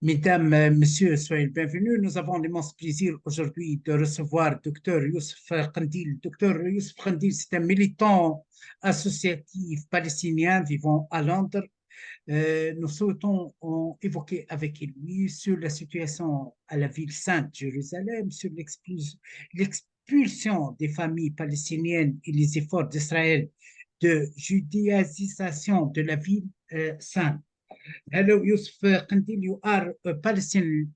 Mesdames, Messieurs, soyez les bienvenus. Nous avons l'immense plaisir aujourd'hui de recevoir Dr Yousif Qandeel. Dr Yousif Qandeel, c'est un militant associatif palestinien vivant à Londres. Nous souhaitons évoquer avec lui sur la situation à la ville sainte Jérusalem, sur l'expulsion des familles palestiniennes et les efforts d'Israël de judaïsation de la ville sainte. Hello, Yousif Qandeel. You are a Palestinian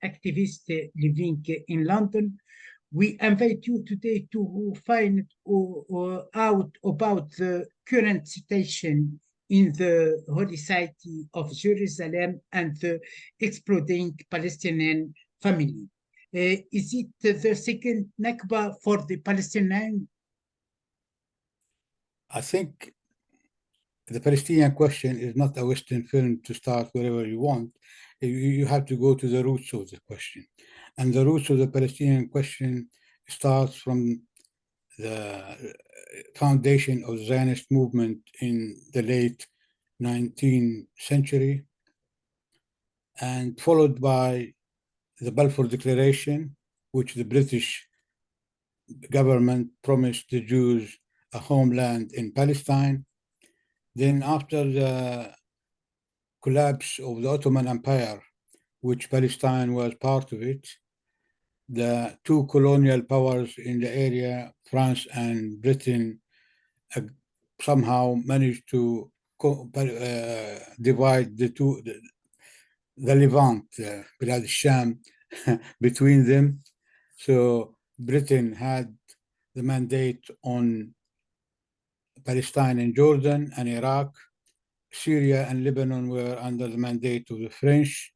activist living in London. We invite you today to find out about the current situation in the holy city of Jerusalem and the exploding Palestinian family. Is it the second Nakba for the Palestinians? I think the Palestinian question is not a Western film to start wherever you want. You have to go to the roots of the question. And the roots of the Palestinian question starts from the foundation of the Zionist movement in the late 19th century, and followed by the Balfour Declaration, which the British government promised the Jews a homeland in Palestine. Then after the collapse of the Ottoman Empire, which Palestine was part of it, the two colonial powers in the area, France and Britain, somehow managed to divide the Levant, Bilad al-Sham, between them. So Britain had the mandate on Palestine and Jordan and Iraq. Syria and Lebanon were under the mandate of the French.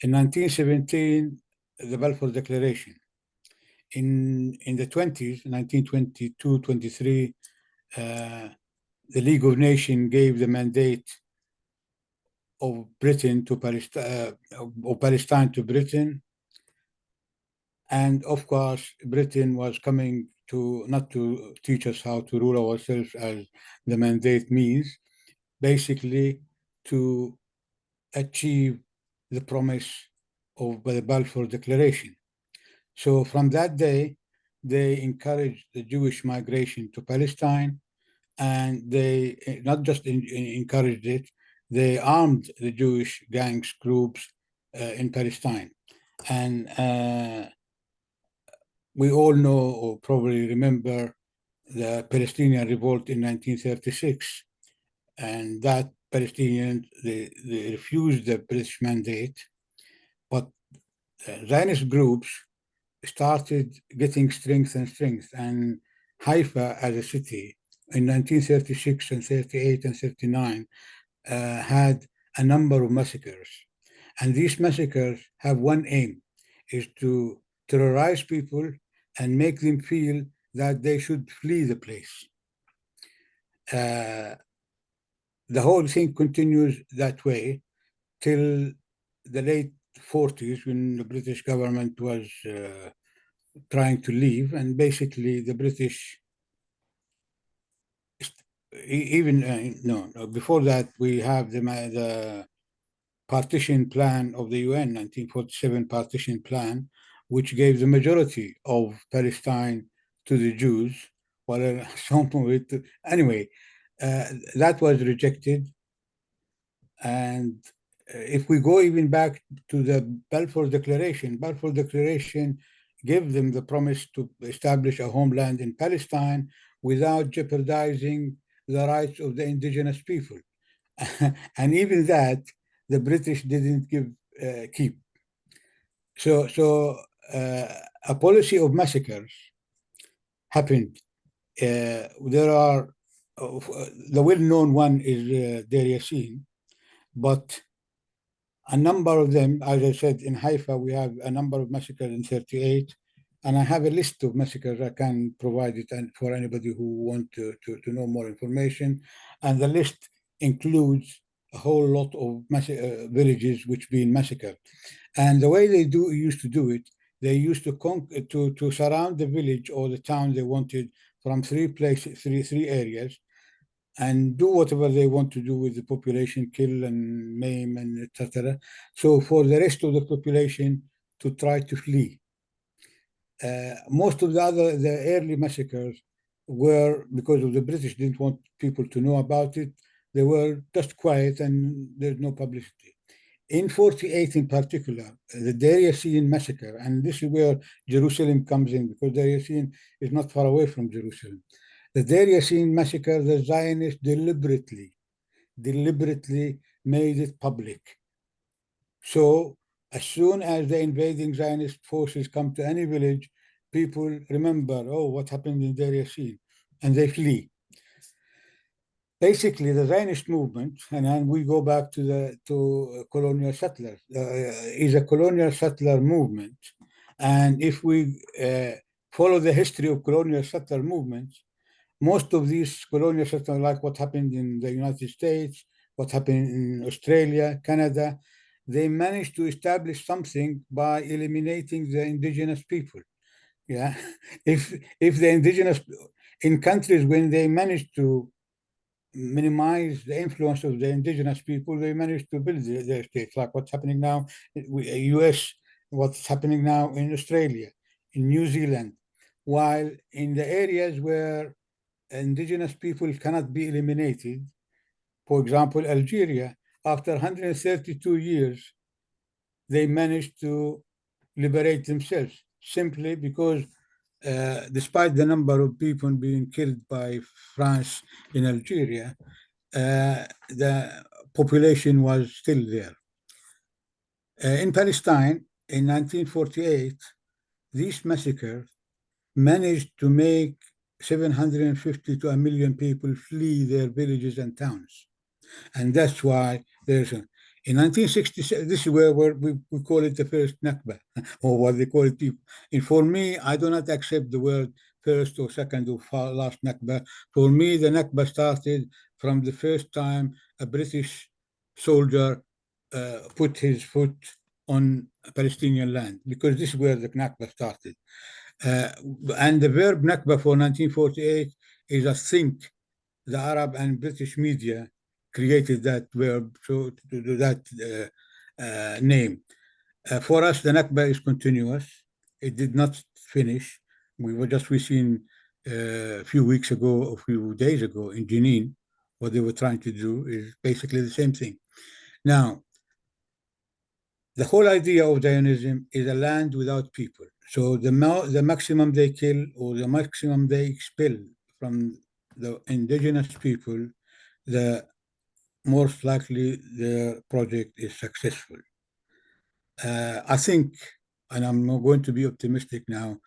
In 1917, the Balfour Declaration. In the 20s, 1922, 23, the League of Nations gave the mandate of Britain to Palestine to Britain. And of course, Britain was coming to not to teach us how to rule ourselves as the mandate means, basically to achieve the promise of the Balfour Declaration. So from that day, they encouraged the Jewish migration to Palestine, and they not just encouraged it, they armed the Jewish gangs groups in Palestine. And we all know or probably remember the Palestinian revolt in 1936. And that Palestinians, they refused the British mandate, but Zionist groups started getting strength and strength. And Haifa as a city in 1936 and 38 and 39 had a number of massacres. And these massacres have one aim, is to terrorize people and make them feel that they should flee the place. The whole thing continues that way till the late 40s, when the British government was trying to leave, and basically the British, before that we have the partition plan of the UN, 1947 partition plan, which gave the majority of Palestine to the Jews, while some of it, anyway, that was rejected. And if we go even back to the Balfour Declaration gave them the promise to establish a homeland in Palestine without jeopardizing the rights of the indigenous people. And even that, the British didn't keep. So a policy of massacres happened. There are, the well-known one is Deir Yassin, but a number of them, as I said, in Haifa, we have a number of massacres in 38, and I have a list of massacres. I can provide it for anybody who wants to know more information. And the list includes a whole lot of villages which been massacred. And the way they used to do it, they used to surround the village or the town they wanted from three areas. and do whatever they want to do with the population, kill and maim and etc. So for the rest of the population to try to flee. Most of the early massacres were because of the British didn't want people to know about it. They were just quiet and there's no publicity. In 48 in particular, the Deir Yassin massacre, and this is where Jerusalem comes in because Deir Yassin is not far away from Jerusalem. The Deir Yassin massacre, the Zionists deliberately made it public. So as soon as the invading Zionist forces come to any village, people remember, oh, what happened in Deir Yassin, and they flee. Basically, the Zionist movement, and then we go back to colonial settlers, is a colonial settler movement. And if we follow the history of colonial settler movements, most of these colonial settlers, like what happened in the United States, what happened in Australia, Canada, they managed to establish something by eliminating the indigenous people. Yeah, if the indigenous in countries when they managed to minimize the influence of the indigenous people, they managed to build their states, like what's happening now in US, what's happening now in Australia, in New Zealand, while in the areas where indigenous people cannot be eliminated, for example, Algeria, after 132 years, they managed to liberate themselves simply because despite the number of people being killed by France in Algeria, the population was still there. In Palestine, in 1948, these massacres managed to make 750 to 1 million people flee their villages and towns. And that's why there's in 1967, this is where we call it the first Nakba, or what they call it people. And for me, I do not accept the word first or second or last Nakba. For me, the Nakba started from the first time a British soldier put his foot on Palestinian land, because this is where the Nakba started. And the verb Nakba for 1948 is, I think, the Arab and British media created that verb, so that name. For us, the Nakba is continuous. It did not finish. We seen a few weeks ago, a few days ago in Jenin, what they were trying to do is basically the same thing. Now, the whole idea of Zionism is a land without people. So the maximum they kill or the maximum they expel from the indigenous people, the most likely the project is successful. I think, and I'm not going to be optimistic now,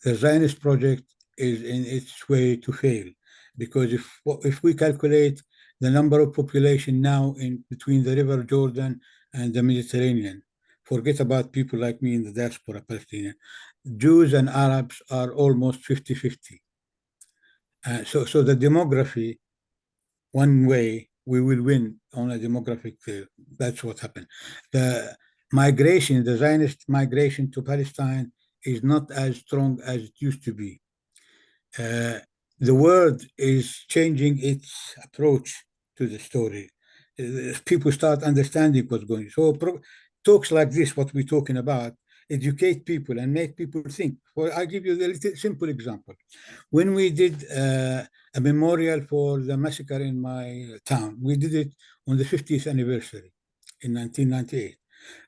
the Zionist project is in its way to fail, because if we calculate the number of population now in between the River Jordan and the Mediterranean, forget about people like me in the diaspora Palestinian, Jews and Arabs are almost 50-50. So the demography, one way we will win on a demographic field. That's what happened. The migration, the Zionist migration to Palestine is not as strong as it used to be. The world is changing its approach to the story. People start understanding what's going on. So talks like this, what we're talking about, educate people and make people think. I'll give you a little simple example. When we did a memorial for the massacre in my town, we did it on the 50th anniversary in 1998.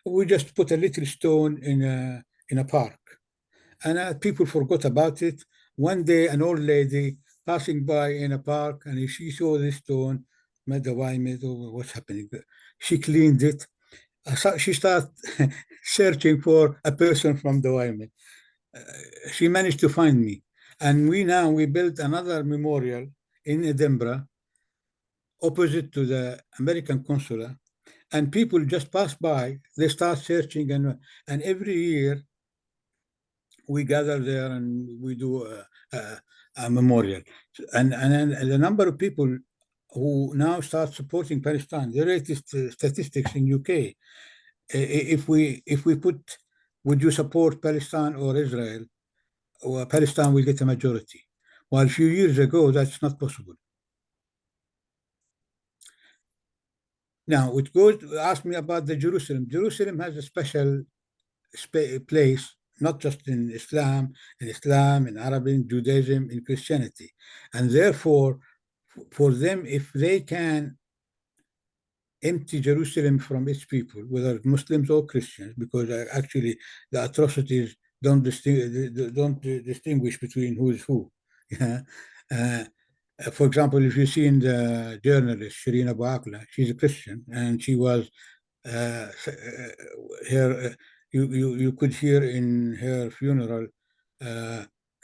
We just put a little stone in a park, and people forgot about it. One day, an old lady passing by in a park, and she saw this stone, what's happening? She cleaned it. She started searching for a person from the Wyoming. She managed to find me. And we built another memorial in Edinburgh, opposite to the American consulate. And people just pass by, they start searching, and every year we gather there and we do a memorial. And the number of people who now start supporting Palestine, the latest statistics in UK, if we put, would you support Palestine or Israel? Or Palestine will get a majority. While a few years ago, that's not possible. Now, it goes to ask me about the Jerusalem. Jerusalem has a special place, not just in Islam, in Arabic, in Judaism, in Christianity. And therefore, for them, if they can empty Jerusalem from its people, whether Muslims or Christians, because actually the atrocities don't distinguish between who is who. Yeah. For example, if you see in the journalist Shireen Abu Akleh, she's a Christian, and she was her. You could hear in her funeral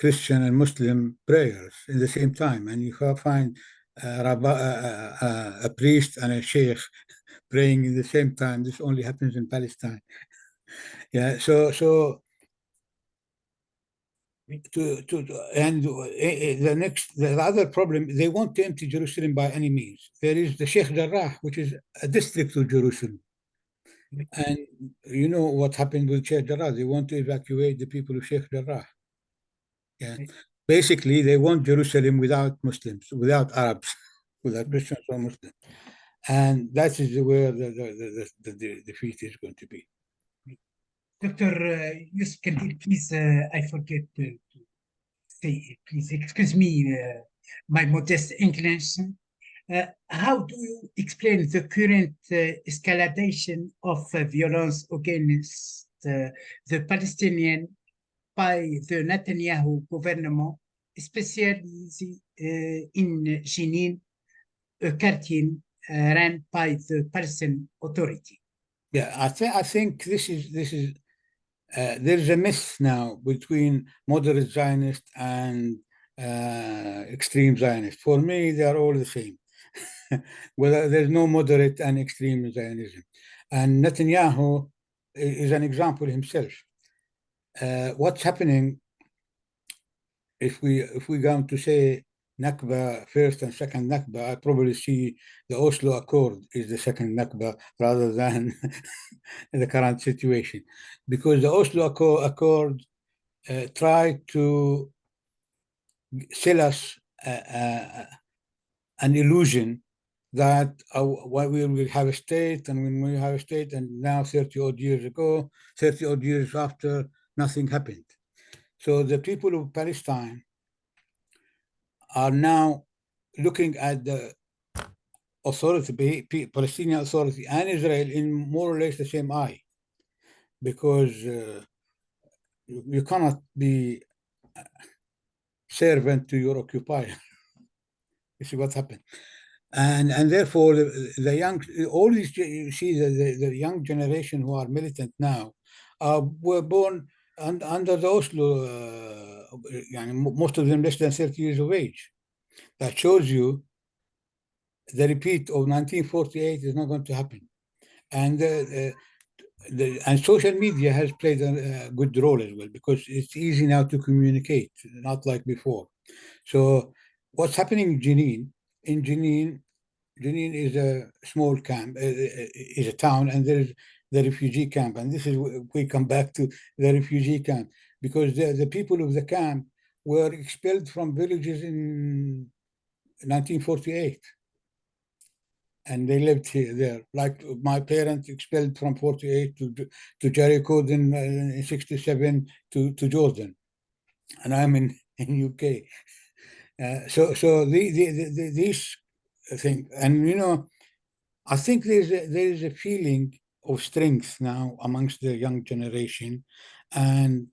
Christian and Muslim prayers in the same time, and you find a priest and a sheikh praying in the same time. This only happens in Palestine. Yeah, so the other problem, they want to empty Jerusalem by any means. There is the Sheikh Jarrah, which is a district of Jerusalem. And you know what happened with Sheikh Jarrah? They want to evacuate the people of Sheikh Jarrah. Yeah. Basically, they want Jerusalem without Muslims, without Arabs, without Christians or Muslims. And that is where the defeat is going to be. Dr. Yousif Qandeel, please, I forget to say, please excuse me, my modest English. How do you explain the current escalation of violence against the Palestinian by the Netanyahu government, especially in Jenin, a quartier run by the Palestinian Authority? Yeah, I think this is there's a myth now between moderate Zionists and extreme Zionists. For me, they are all the same. Well, there's no moderate and extreme Zionism. And Netanyahu is an example himself. What's happening, if we're going to say Nakba first and second Nakba, I probably see the Oslo Accord is the second Nakba rather than the current situation. Because the Oslo Accord tried to sell us an illusion that we will have a state, and when we have a state, and now 30 odd years after, nothing happened. So the people of Palestine are now looking at the authority, Palestinian Authority and Israel in more or less the same eye, because you cannot be servant to your occupier. You see what happened. And therefore, the young, all these, you see, the young generation who are militant now were born under the Oslo, most of them less than 30 years of age. That shows you the repeat of 1948 is not going to happen. And and social media has played a good role as well, because it's easy now to communicate, not like before. So what's happening in Jenin is a small camp, is a town, and there is the refugee camp. And this is, we come back to the refugee camp, because the people of the camp were expelled from villages in 1948. And they lived there. Like my parents expelled from 48 to Jericho, then in 67 to Jordan. And I'm in UK. So these things, and you know, I think there is a feeling of strength now amongst the young generation, and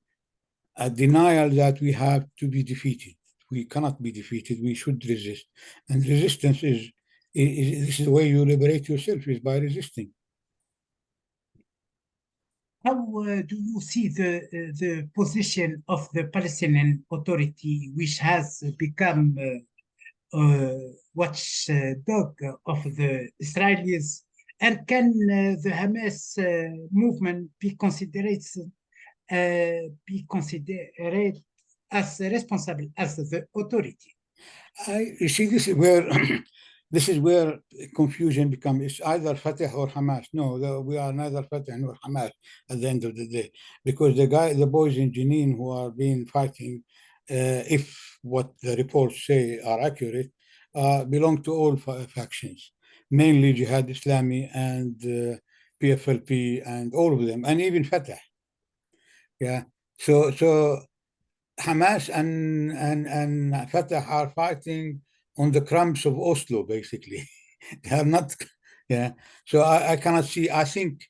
a denial that we have to be defeated. We cannot be defeated. We should resist, and resistance is this is the way you liberate yourself, is by resisting. How do you see the position of the Palestinian Authority, which has become watchdog of the Israelis, and can the Hamas movement be considered as responsible as the authority? You see, this is where this is where confusion becomes. It's either Fatah or Hamas. No, we are neither Fatah nor Hamas at the end of the day, because the boys in Jenin who are being fighting, if what the reports say are accurate, belong to all factions. mainly Jihad Islami and PFLP and all of them, and even Fatah. Yeah. So Hamas and Fatah are fighting on the crumbs of Oslo, basically. They are not, yeah. So I cannot see. I think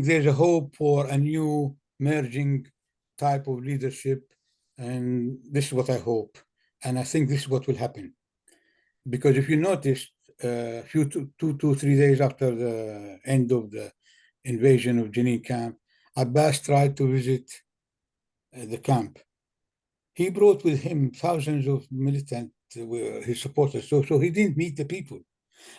there's a hope for a new merging type of leadership, and this is what I hope, and I think this is what will happen. Because if you noticed, two to 3 days after the end of the invasion of Jenin camp, Abbas tried to visit the camp. He brought with him thousands of militant, his supporters. So he didn't meet the people.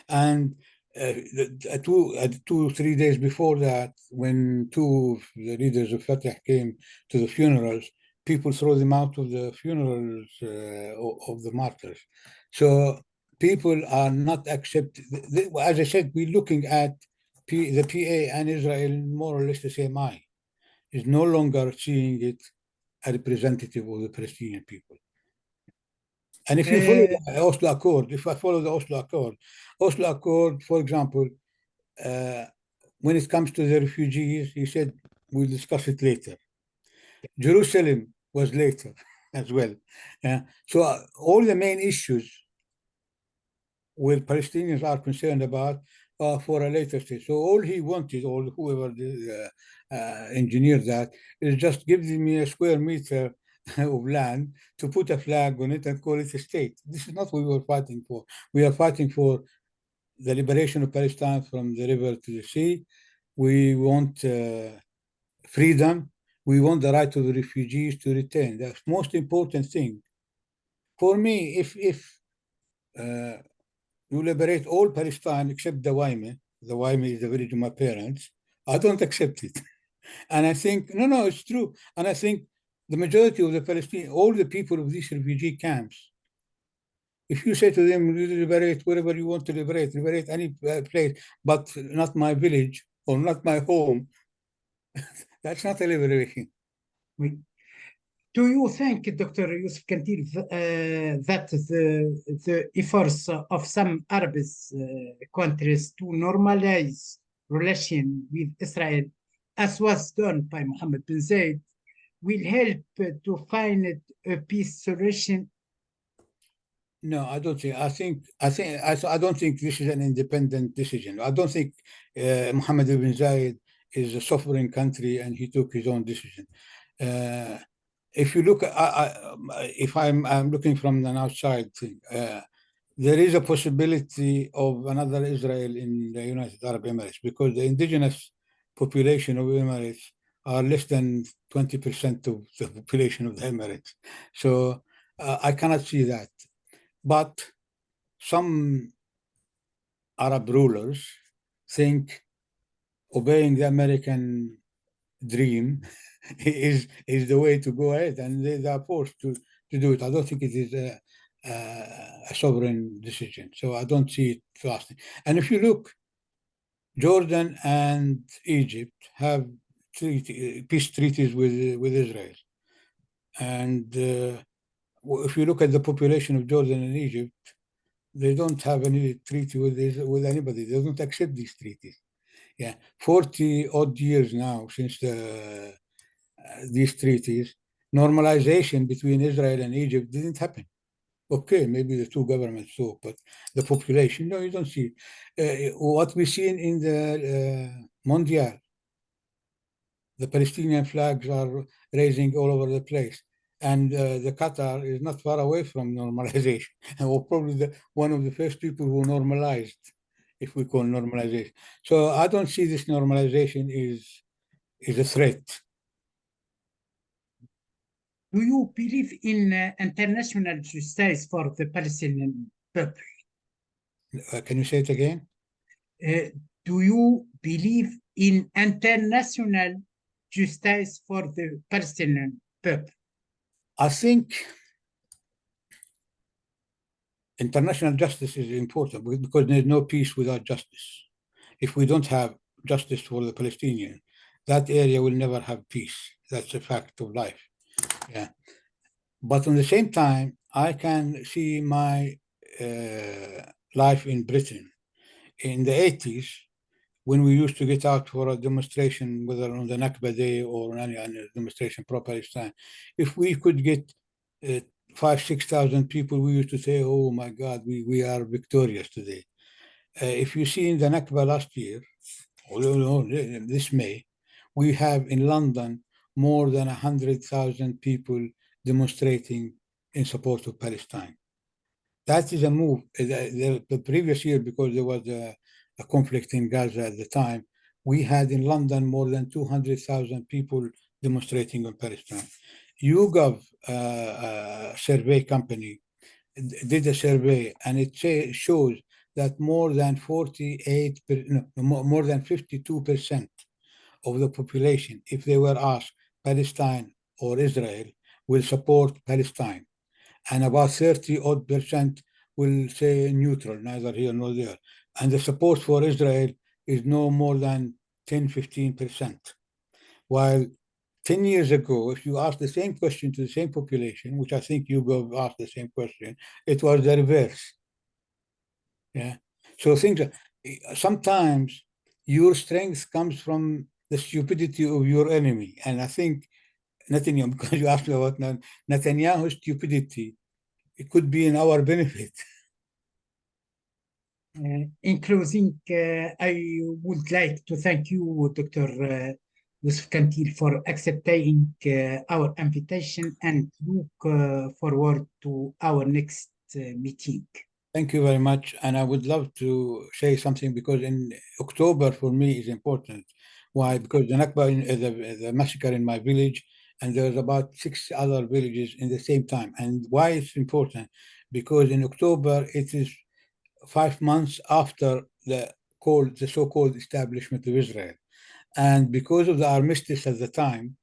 And 3 days before that, when two of the leaders of Fatah came to the funerals, people throw them out of the funerals of the martyrs. So people are not accepted. As I said, we're looking at the PA and Israel more or less the same eye. Is no longer seeing it a representative of the Palestinian people. And if you follow the Oslo Accord, if I follow the Oslo Accord, for example, when it comes to the refugees, he said, we'll discuss it later. Jerusalem was later as well. So all the main issues where Palestinians are concerned about for a later stage. So all he wanted, or whoever engineered that, is just give me a square meter of land to put a flag on it and call it a state. This is not what we were fighting for. We are fighting for the liberation of Palestine from the river to the sea. We want freedom. We want the right of the refugees to return. That's the most important thing. For me, if you liberate all Palestine except the Waime is the village of my parents, I don't accept it. And I think, no, it's true. And I think the majority of the Palestinians, all the people of these refugee camps, if you say to them, you liberate wherever you want to liberate any place, but not my village or not my home, that's not a liberation. Do you think, Dr. Yousif Qandeel, that the efforts of some Arab countries to normalize relation with Israel, as was done by Mohammed bin Zayed, will help to find a peace solution? No, I don't think. I don't think this is an independent decision. I don't think Mohammed bin Zayed is a sovereign country and he took his own decision. If you look, if I'm looking from an outside thing, there is a possibility of another Israel in the United Arab Emirates because the indigenous population of Emirates are less than 20% of the population of the Emirates. So I cannot see that. But some Arab rulers think obeying the American dream is the way to go ahead, and they are forced to do it. I don't think it is a sovereign decision, so I don't see it lasting. And if you look, Jordan and Egypt have peace treaties with Israel, and if you look at the population of Jordan and Egypt, they don't have any treaty with anybody. They don't accept these treaties. Yeah, 40 odd years now since these treaties, normalization between Israel and Egypt didn't happen. Okay, maybe the two governments so, but the population, no, you don't see it. What we see in the Mondial, the Palestinian flags are raising all over the place. And the Qatar is not far away from normalization. Or probably one of the first people who normalized, if we call normalization. So I don't see this normalization is a threat. Do you believe in international justice for the Palestinian people? Can you say it again? Do you believe in international justice for the Palestinian people? I think international justice is important because there's no peace without justice. If we don't have justice for the Palestinians, that area will never have peace. That's a fact of life. Yeah. But at the same time, I can see my life in Britain. in the 80s, when we used to get out for a demonstration, whether on the Nakba Day or on any demonstration pro-Palestine, if we could get 5,000-6,000 people, we used to say, oh my God, we are victorious today. If you see in the Nakba last year, this May, we have in London more than 100,000 people demonstrating in support of Palestine. That is a move. The previous year, because there was a conflict in Gaza at the time, we had in London more than 200,000 people demonstrating on Palestine. YouGov survey company did a survey, and it shows that more than 52% of the population, if they were asked Palestine or Israel, will support Palestine. And about 30% will say neutral, neither here nor there. And the support for Israel is no more than 10-15%. While 10 years ago, if you ask the same question to the same population, which I think you go ask the same question, it was the reverse. Yeah. So things sometimes your strength comes from the stupidity of your enemy. And I think Netanyahu, because you asked me about Netanyahu's stupidity, it could be in our benefit. In closing, I would like to thank you, Dr. Yousif Qandeel, for accepting our invitation and look forward to our next meeting. Thank you very much. And I would love to say something, because in October for me is important. Why? Because the Nakba, the massacre in my village, and there's about 6 other villages in the same time. And why it's important? Because in October, it is 5 months after the so-called establishment of Israel. And because of the armistice at the time,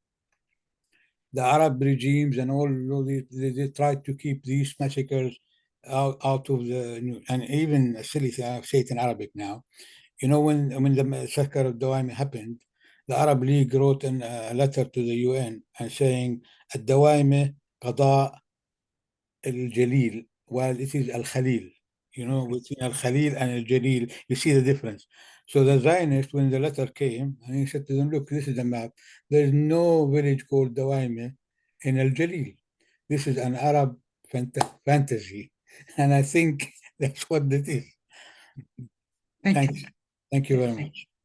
the Arab regimes and all, they tried to keep these massacres out of the news. And even a silly thing, I say it in Arabic now, you know, when the massacre of Dawaimi happened, the Arab League wrote a letter to the UN and saying, الدوائم قضاء الجليل, while it is Al-Khalil. You know, between Al-Khalil and Al-Jalil, you see the difference. So the Zionists, when the letter came, and he said to them, look, this is the map. There's no village called Dawaime in Al-Jalil. This is an Arab fantasy. And I think that's what it is. Thank you. Thank you very much.